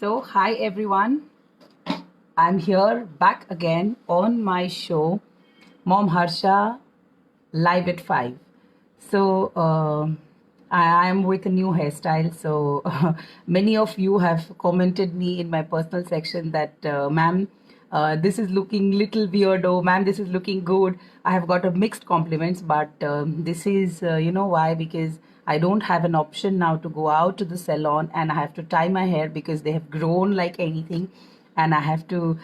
So, hi everyone. I'm here back again on my show, Mom Harsha, live at 5. So, I am with a new hairstyle. So, many of you have commented me in my personal section that, ma'am, this is looking little weirdo. Ma'am, this is looking good. I have got a mixed compliments, but this is, why? Because I don't have an option now to go out to the salon and I have to tie my hair because they have grown like anything and I have to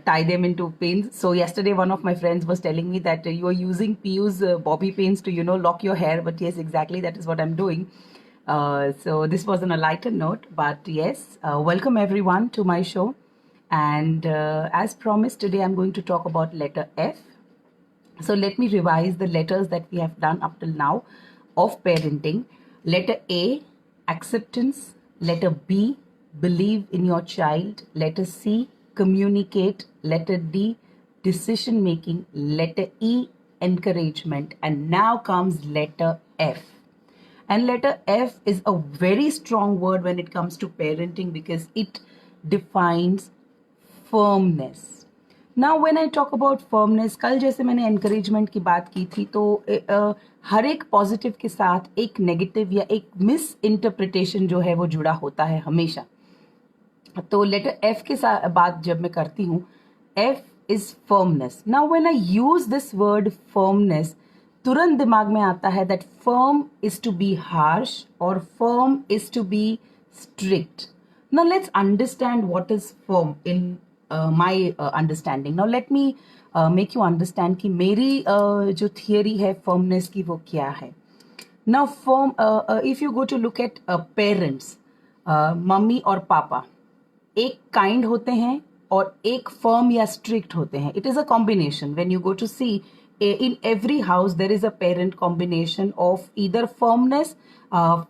tie them into pins. So yesterday, one of my friends was telling me that you are using Piyu's bobby pins to, lock your hair. But yes, exactly, that is what I'm doing. So this was on a lighter note. But yes, welcome everyone to my show. And as promised, today I'm going to talk about letter F. So let me revise the letters that we have done up till now of parenting. Letter A, acceptance. Letter B, believe in your child. Letter C, communicate. Letter D, decision making. Letter E, encouragement. And now comes letter F. And letter F is a very strong word when it comes to parenting because it defines firmness. Now when I talk about firmness, कल जैसे मैंने encouragement की बात की थी तो हर एक positive के साथ एक नेगेटिव या एक मिस इंटरप्रिटेशन जो है वो जुड़ा होता है हमेशा. तो लेटर एफ के साथ बात जब मैं करती हूँ, F is firmness. Now when I use this word firmness, तुरंत दिमाग में आता है that firm is to be harsh और firm is to be strict. Now let's understand what is firm in my understanding. Now let me make you understand कि मेरी जो theory है फर्मनेस की वो क्या है. Now firm, if you go to look at parents, mummy और पापा एक काइंड होते हैं और एक फर्म या स्ट्रिक्ट होते हैं. It is a combination. When you go to see in every house there is a parent combination of either firmness,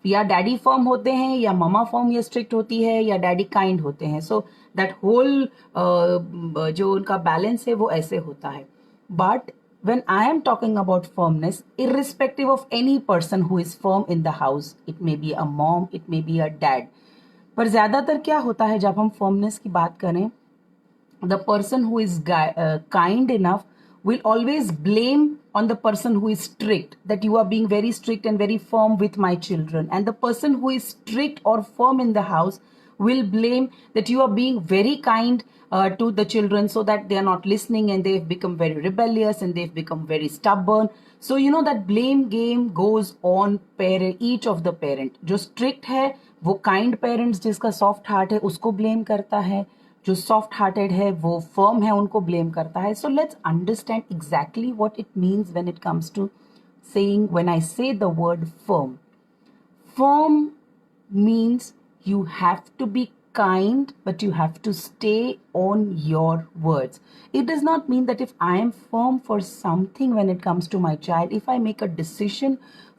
या डैडी फर्म होते हैं या ममा फर्म या स्ट्रिक्ट होती है या डैडी काइंड होते हैं. सो दैट होल जो उनका बैलेंस है वो ऐसे होता है. But when I am talking about firmness, irrespective of any person who is firm in the house, it may be a mom, it may be a dad, पर ज्यादातर क्या होता है जब हम फर्मनेस की बात करें, the person who is kind enough will always blame on the person who is strict, that you are being very strict and very firm with my children, and the person who is strict or firm in the house will blame that you are being very kind to the children, so that they are not listening and they've become very rebellious and they've become very stubborn. So you know that blame game goes on parent, each of the parent. जो strict है वो kind parents जिसका soft heart है उसको blame करता है, जो soft hearted है वो firm है उनको blame करता है. So let's understand exactly what it means when it comes to saying, when I say the word firm. Firm means you have to be kind, but you have to stay on your words. It does not mean that if I am firm for something when it comes to my child, if I make a decision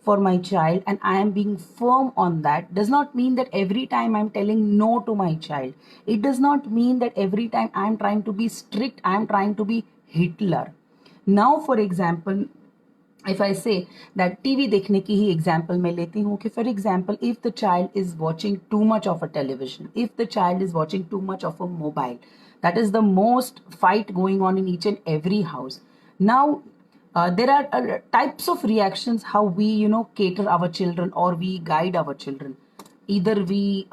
for my child and I am being firm on that, does not mean that every time I'm telling no to my child. It does not mean that every time I'm trying to be strict, I'm trying to be Hitler. Now, for example, if I say that TV देखने की ही example मैं लेती हूँ कि for example, if the child is watching too much of a television, if the child is watching too much of a mobile, that is the most fight going on in each and every house. Now, there are types of reactions how we, cater our children or we guide our children. Either we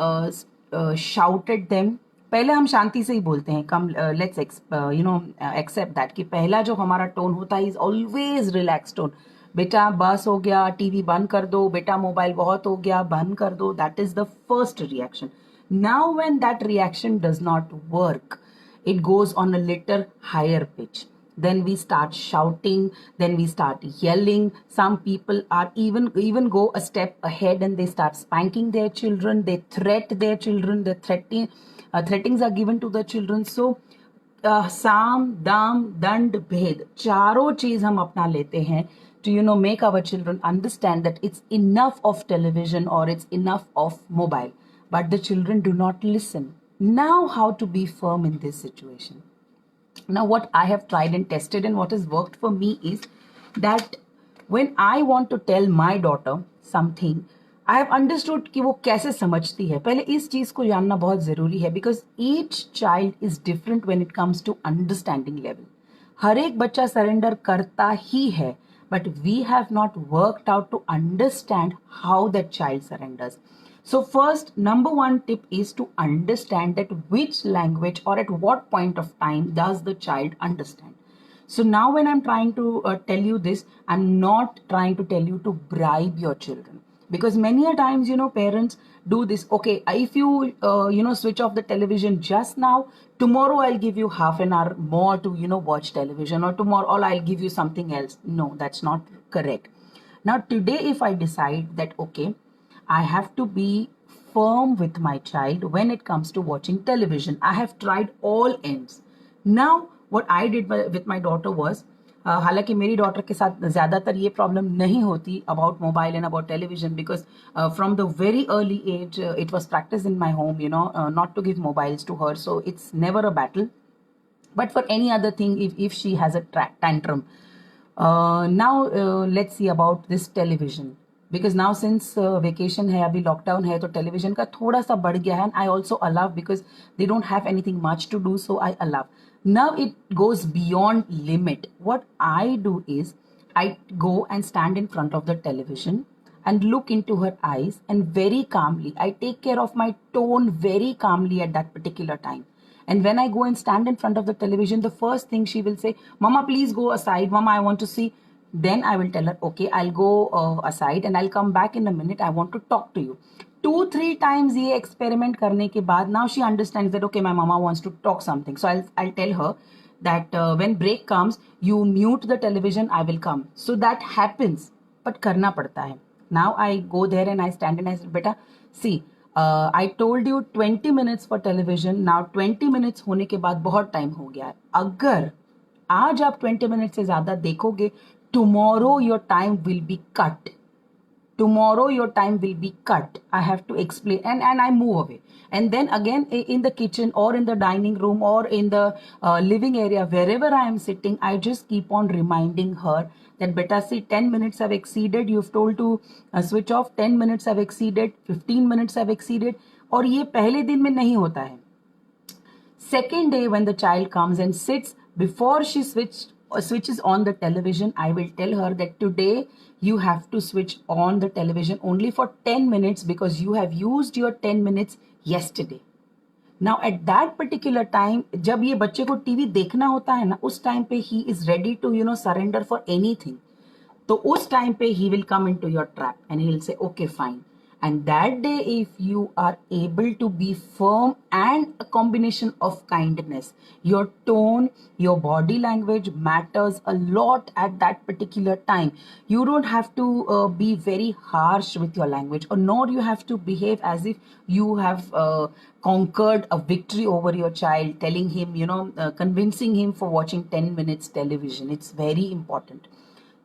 shout at them. पहले हम शांति से ही बोलते हैं, come let's accept that कि पहला जो हमारा tone होता है इज ऑलवेज रिलैक्स टोन. बेटा बस हो गया, टीवी बंद कर दो, बेटा मोबाइल बहुत हो गया, बंद कर दो. That is the first reaction. Now when that reaction does not work, it goes on a little higher pitch. Then we start shouting, then we start yelling. Some people are even go a step ahead and they start spanking their children, they threat their children, the threatenings are given to the children. So साम दाम दंड भेद चारों चीज हम अपना लेते हैं to make our children understand that it's enough of television or it's enough of mobile. But the children do not listen. Now, how to be firm in this situation? Now, what I have tried and tested and what has worked for me is that when I want to tell my daughter something, I have understood कि वो कैसे समझती है. पहले इस चीज को जानना बहुत जरूरी है, because each child is different when it comes to understanding level. हर एक बच्चा सरेंडर करता ही है, but we have not worked out to understand how that child surrenders. So first, number one tip is to understand that which language or at what point of time does the child understand. So now when I'm trying to tell you this, I'm not trying to tell you to bribe your children, because many a times, parents do this. Okay, if you switch off the television just now, tomorrow I'll give you half an hour more to watch television, or tomorrow or I'll give you something else. No, that's not correct. Now today if I decide that, okay, I have to be firm with my child when it comes to watching television. I have tried all ends. Now, what I did with my daughter was, हालांकि मेरी daughter के साथ ज़्यादातर ये problem नहीं होती about mobile and about television, because from the very early age it was practice in my home, not to give mobiles to her, so it's never a battle. But for any other thing, if she has a tantrum, now let's see about this television, because now since vacation है, अभी lockdown है, तो television का थोड़ा सा बढ़ गया है, and I also allow because they don't have anything much to do, so I allow. Now it goes beyond limit. What I do is I go and stand in front of the television and look into her eyes, and very calmly I take care of my tone very calmly at that particular time. And when I go and stand in front of the television, the first thing she will say, Mama, please go aside. Mama, I want to see. Then I will tell her, okay, I'll go aside and I'll come back in a minute. I want to talk to you. 2-3 times ये experiment करने के बाद, now she understands that, okay, my mama wants to talk something. So I'll tell her that when break comes, you mute the television, I will come. So that happens, but करना पड़ता है. Now I go there and I stand and I say, beta, see, I told you 20 minutes for television. Now 20 minutes होने के बाद बहुत time हो गया है. अगर आज आप 20 minutes से ज़्यादा देखोगे, tomorrow your time will be cut. Tomorrow your time will be cut. I have to explain, and I move away. And then again in the kitchen or in the dining room or in the living area, wherever I am sitting, I just keep on reminding her that, beta, see, 10 minutes have exceeded. You've told to switch off. 10 minutes have exceeded. 15 minutes have exceeded. और ये पहले दिन में नहीं होता है. Second day when the child comes and sits before she switches on the television, I will tell her that today you have to switch on the television only for 10 minutes because you have used your 10 minutes yesterday. Now at that particular time, जब ये बच्चे को TV देखना होता है ना, उस time पे he is ready to surrender for anything. तो उस टाइम पे he will come into your trap and he will say, okay, fine. And that day, if you are able to be firm and a combination of kindness, your tone, your body language matters a lot at that particular time. You don't have to be very harsh with your language, or nor you have to behave as if you have conquered a victory over your child, telling him, convincing him for watching 10 minutes television. It's very important.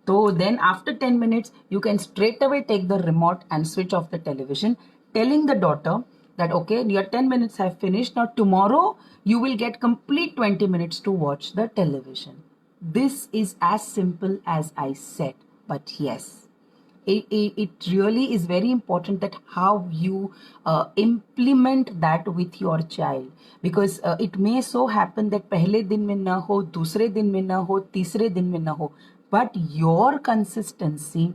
So then after 10 minutes, you can straight away take the remote and switch off the television, telling the daughter that, okay, your 10 minutes have finished. Now tomorrow you will get complete 20 minutes to watch the television. This is as simple as I said, but yes, it really is very important that how you implement that with your child, because it may so happen that पहले दिन में ना हो, दूसरे दिन में ना हो, तीसरे दिन में ना हो, but your consistency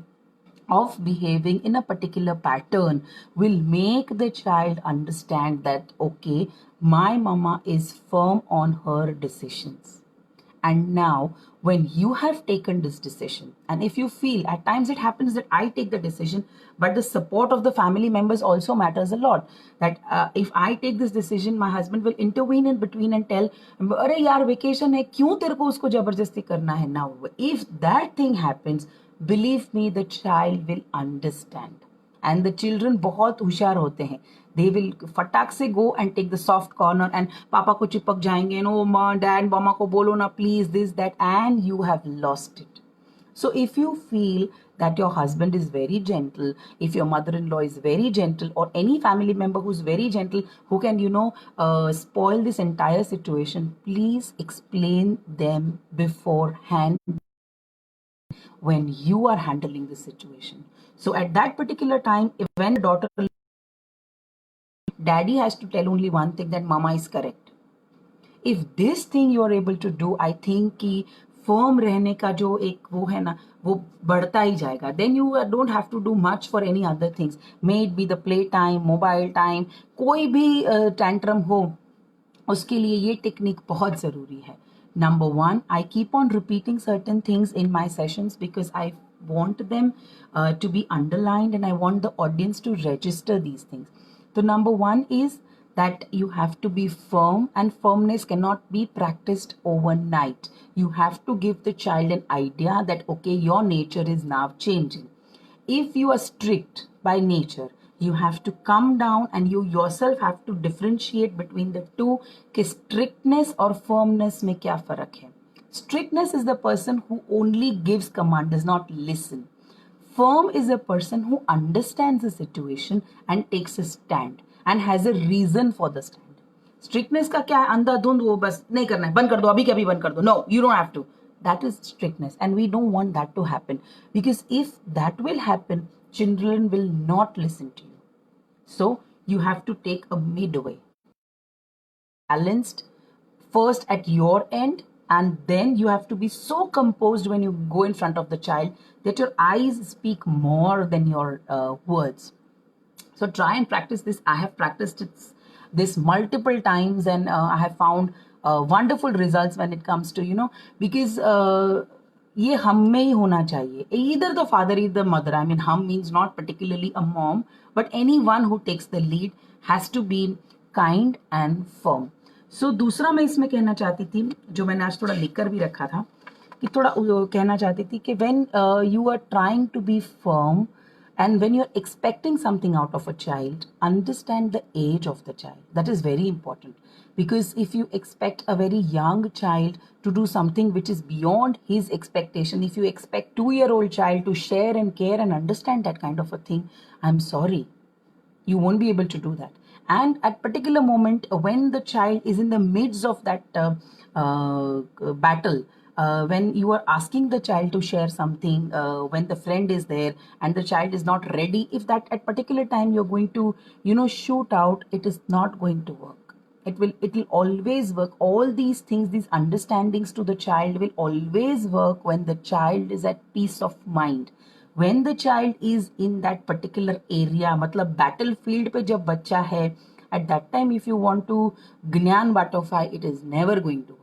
of behaving in a particular pattern will make the child understand that, okay, my mama is firm on her decisions. And now when you have taken this decision, and if you feel, at times it happens that I take the decision, but the support of the family members also matters a lot, that if I take this decision, my husband will intervene in between and tell, अरे यार vacation है, क्यों तेरे को उसको जबरदस्ती करना है. Now if that thing happens, believe me, the child will understand. And the children बहुत होशियार होते हैं. They will फटाक से go and take the soft corner and पापा को चिपक जाएंगे, no, माँ, dad, मामा को बोलो ना, please, this, that, and you have lost it. So if you feel that your husband is very gentle, if your mother-in-law is very gentle, or any family member who's very gentle, who can, spoil this entire situation, please explain them beforehand when you are handling the situation. So at that particular time, when the daughter, daddy has to tell only one thing, that mama is correct. If this thing you are able to do, I think कि firm रहने का जो एक वो है ना, वो बढ़ता ही जाएगा. Then you don't have to do much for any other things. May it be the play time, mobile time, कोई भी tantrum हो, उसके लिए ये टेक्निक बहुत ज़रूरी है. Number one, I keep on repeating certain things in my sessions because I want them to be underlined and I want the audience to register these things. So number one is that you have to be firm, and firmness cannot be practiced overnight. You have to give the child an idea that okay, your nature is now changing. If you are strict by nature, you have to come down and you yourself have to differentiate between the two कि strictness और firmness में क्या फर्क है. Strictness is the person who only gives command, does not listen. Firm is a person who understands the situation and takes a stand and has a reason for the stand. Strictness का क्या है, अंधाधुंध वो बस नहीं करना है, बंद कर दो, अभी के अभी बंद कर दो. No, you don't have to. That is strictness, and we don't want that to happen, because if that will happen, children will not listen to you. So you have to take a midway, balanced first at your end, and then you have to be so composed when you go in front of the child that your eyes speak more than your words. So try and practice this. I have practiced this multiple times, and I have found wonderful results when it comes to, because ये हम में ही होना चाहिए. Either the father, either the mother. I mean, hum means not particularly a mom, but anyone who takes the lead has to be kind and firm. So दूसरा मैं इसमें कहना चाहती थी, जो मैंने आज थोड़ा लिख कर भी रखा था, कि थोड़ा कहना चाहती थी कि when you are trying to be firm, and when you're expecting something out of a child, understand the age of the child. That is very important. Because if you expect a very young child to do something which is beyond his expectation, if you expect 2-year-old child to share and care and understand that kind of a thing, I'm sorry, you won't be able to do that. And at particular moment, when the child is in the midst of that battle, when you are asking the child to share something, when the friend is there and the child is not ready, if that at particular time you're going to, shoot out, it is not going to work. It will always work. All these things, these understandings to the child will always work when the child is at peace of mind. When the child is in that particular area, मतलब battlefield पे जब बच्चा है, at that time if you want to ज्ञान बांटोफाई, it is never going to work.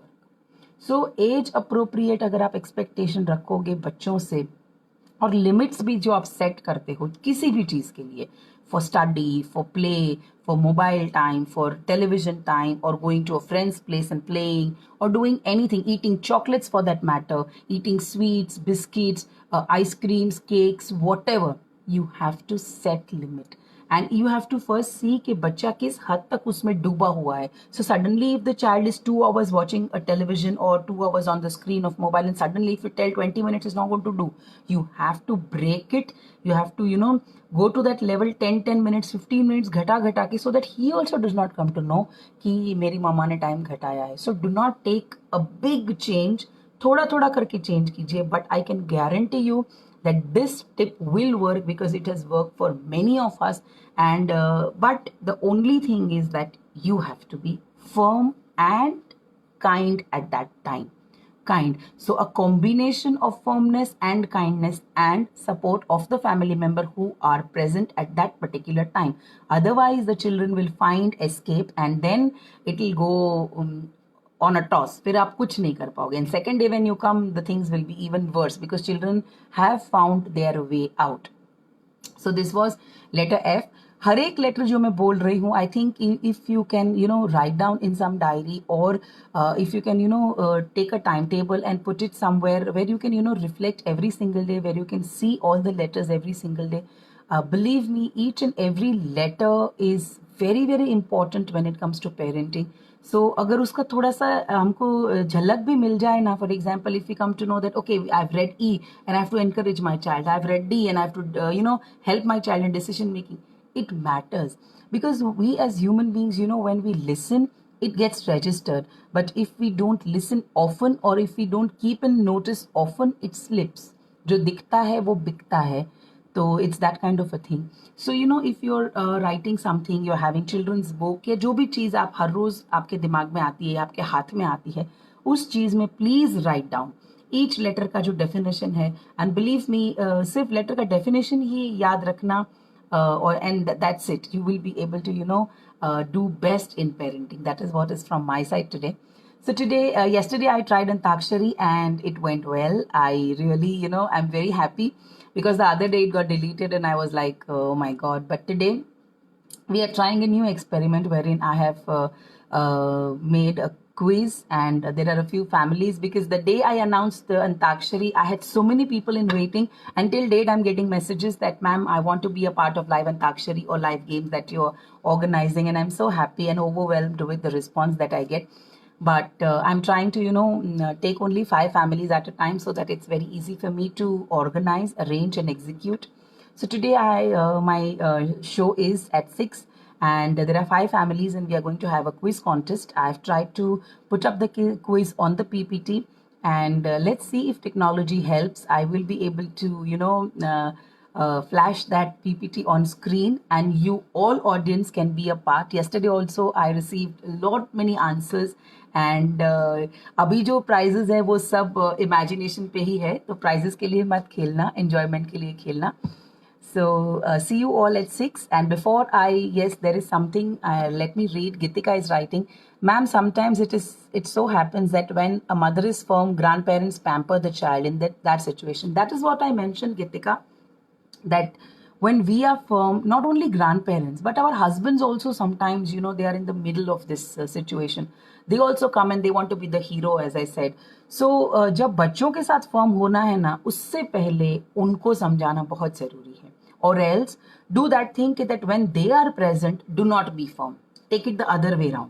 So age appropriate अगर आप expectation रखोगे बच्चों से, और लिमिट्स भी जो आप सेट करते हो किसी भी चीज़ के लिए, for study, for play, for mobile time, for television time, और going to a friends place and playing, और doing anything, eating chocolates for that matter, eating sweets, biscuits, ice creams, cakes, whatever, you have to set limit. And you have to first see कि बच्चा किस हद तक उसमें डूबा हुआ है. So suddenly if the child is 2 hours watching a television or 2 hours on the screen of mobile, and suddenly if you tell 20 minutes is not going to do, you have to break it. You have to, go to that level 10 minutes, 15 minutes घटा के, so that he also does not come to know कि मेरी मामा ने time घटाया है. So do not take a big change. थोड़ा थोड़ा करके चेंज कीजिए, but I can guarantee you that this tip will work because it has worked for many of us. And but the only thing is that you have to be firm and kind at that time. Kind. So a combination of firmness and kindness and support of the family member who are present at that particular time. Otherwise the children will find escape, and then it will go on a toss. फिर आप कुछ नहीं कर पाओगे. And second day when you come, the things will be even worse because children have found their way out. So this was letter F. हर एक letter जो मैं बोल रही हूँ, I think if you can write down in some diary, और if you can take a time table and put it somewhere where you can reflect every single day, where you can see all the letters every single day. Believe me, each and every letter is very very important when it comes to parenting. So अगर उसका थोड़ा सा हमको झलक भी मिल जाए ना, for example if you come to know that okay I have read E and I have to encourage my child, I have read D and I have to help my child in decision making, it matters. Because we as human beings, when we listen, it gets registered. But if we don't listen often, or if we don't keep in notice often, it slips. जो दिखता है वो बिकता है. तो it's that kind of a thing. So you know if you are writing something, you are having childrens book, या जो भी चीज़ आप हर रोज़ आपके दिमाग में आती है, आपके हाथ में आती है, उस चीज़ में please write down each letter का जो डेफिनेशन है. एंड बिलीव मी, सिर्फ लेटर का डेफिनेशन ही याद रखना, or and that's it, you will be able to do best in parenting. That is what is from my side today. So today, yesterday I tried Antakshari and it went well. I really, I'm very happy because the other day it got deleted and I was like, oh my God. But today we are trying a new experiment wherein I have made a quiz, and there are a few families, because the day I announced the Antakshari, I had so many people in waiting. Until date, I'm getting messages that, ma'am, I want to be a part of live Antakshari or live games that you're organizing, and I'm so happy and overwhelmed with the response that I get. But I'm trying to, take only 5 families at a time so that it's very easy for me to organize, arrange, and execute. So today my show is at 6, and there are 5 families and we are going to have a quiz contest. I've tried to put up the quiz on the PPT, and let's see if technology helps. I will be able to, flash that PPT on screen, and you all audience can be a part. Yesterday also I received a lot many answers, and अभी जो prizes है वो सब imagination पे ही है, तो prizes के लिए मत खेलना, enjoyment के लिए खेलना. So see you all at 6. And before yes, there is something. Let me read. Gitika is writing, ma'am. Sometimes it so happens that when a mother is firm, grandparents pamper the child in that situation. That is what I mentioned, Gitika. That when we are firm, not only grandparents but our husbands also sometimes, they are in the middle of this situation. They also come and they want to be the hero, as I said. So जब बच्चों के साथ firm होना है ना, उससे पहले उनको समझाना बहुत जरूरी है. Or else do that thing that when they are present, do not be firm. Take it the other way around.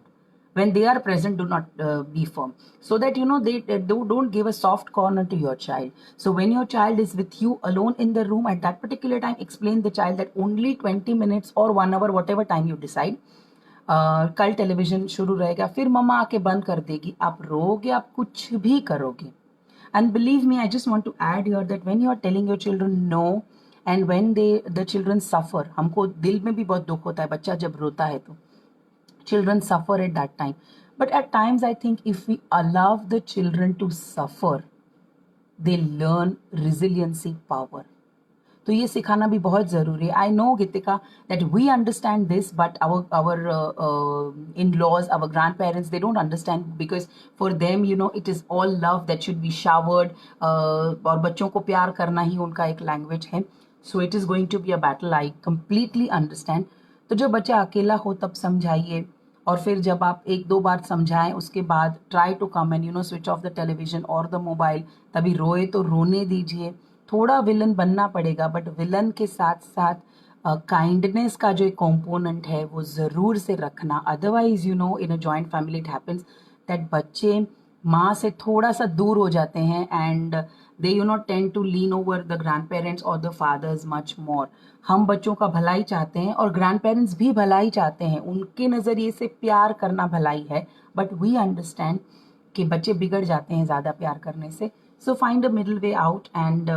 When they are present, do not be firm, so that they don't give a soft corner to your child. So when your child is with you alone in the room at that particular time, explain the child that only 20 minutes or 1 hour, whatever time you decide, कल television शुरू रहेगा, फिर मम्मा आके बंद कर देगी, आप रोगे, आप कुछ भी करोगे. And believe me, I just want to add here that when you are telling your children no, and when the children suffer, हमको दिल में भी बहुत दुख होता है बच्चा जब रोता है, तो children suffer at that time. But at times I think if we allow the children to suffer, they learn resiliency power. तो ये सिखाना भी बहुत ज़रूरी है. I know Geetika that we understand this, but our in-laws, our grandparents, they don't understand, because for them, it is all love that should be showered. और बच्चों को प्यार करना ही उनका एक लैंग्वेज है. So it is going to be a battle, I completely understand. तो जब बच्चा अकेला हो तब समझाइए, और फिर जब आप 1-2 बार समझाएं, उसके बाद try to come and switch off the television और द मोबाइल. तभी रोए तो रोने दीजिए. थोड़ा विलन बनना पड़ेगा, बट विलन के साथ साथ काइंडनेस का जो एक कॉम्पोनेंट है वो ज़रूर से रखना. Otherwise in a joint family it happens that बच्चे माँ से थोड़ा सा दूर हो जाते हैं, and they tend to lean over the grandparents और द फादर्स मच मोर. हम बच्चों का भलाई चाहते हैं और ग्रैंड पेरेंट्स भी भलाई चाहते हैं, उनके नज़रिए से प्यार करना भलाई है, बट वी अंडरस्टैंड कि बच्चे बिगड़ जाते हैं ज़्यादा प्यार करने से. So find a middle way out, and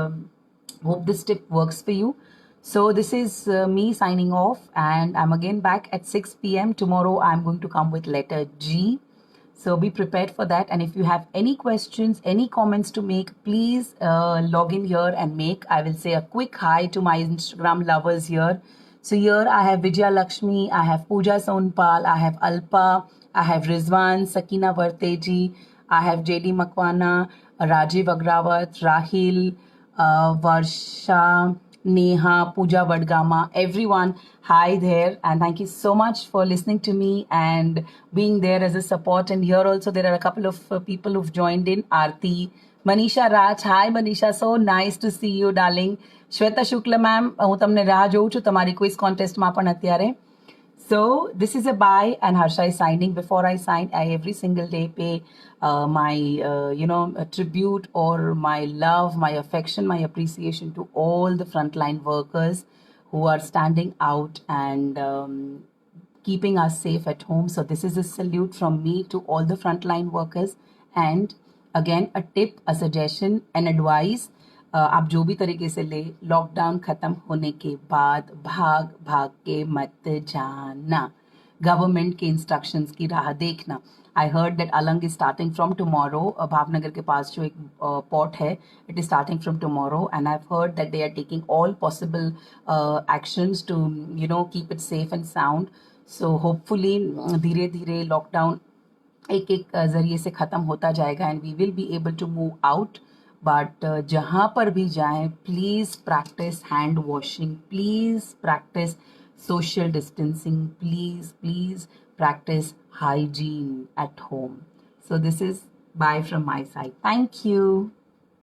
hope this tip works for you. So this is me signing off, and I'm again back at 6 p.m. Tomorrow I'm going to come with letter G. So be prepared for that. And if you have any questions, any comments to make, please log in here and make. I will say a quick hi to my Instagram lovers here. So here I have Vijaya Lakshmi, I have Pooja Sonpal, I have Alpa, I have Rizwan, Sakina Varteji, I have JD Makwana, Rajiv Agrawat, Rahil, Varsha, Neha, Pooja Vadgama, everyone, hi there, and thank you so much for listening to me and being there as a support. And here also there are a couple of people who've joined in. Aarti, Manisha Raj, hi Manisha, so nice to see you darling. Shweta Shukla ma'am, હું તમને રાહ જોઉં છું તમારી quiz કોન્ટેસ્ટમાં પણ અત્યારે. So this is a bye, and Harsha is signing. Before I sign, I every single day pay my a tribute, or my love, my affection, my appreciation to all the frontline workers who are standing out and keeping us safe at home. So this is a salute from me to all the frontline workers. And again, a tip, a suggestion, an advice. आप जो भी तरीके से ले, lockdown खत्म होने के बाद भाग भाग के मत जाना, गवर्नमेंट के इंस्ट्रक्शंस की राह देखना. I heard that Alang is starting from tomorrow. Bhavnagar के पास जो एक पोर्ट है, it is starting from tomorrow, and I heard that they are taking all possible actions to keep it safe and sound. So hopefully धीरे धीरे lockdown एक एक ज़रिए से ख़त्म होता जाएगा and we will be able to move out. But जहाँ पर भी जाएं, please practise hand washing, please practise social distancing, please practice hygiene at home. So this is bye from my side. Thank you.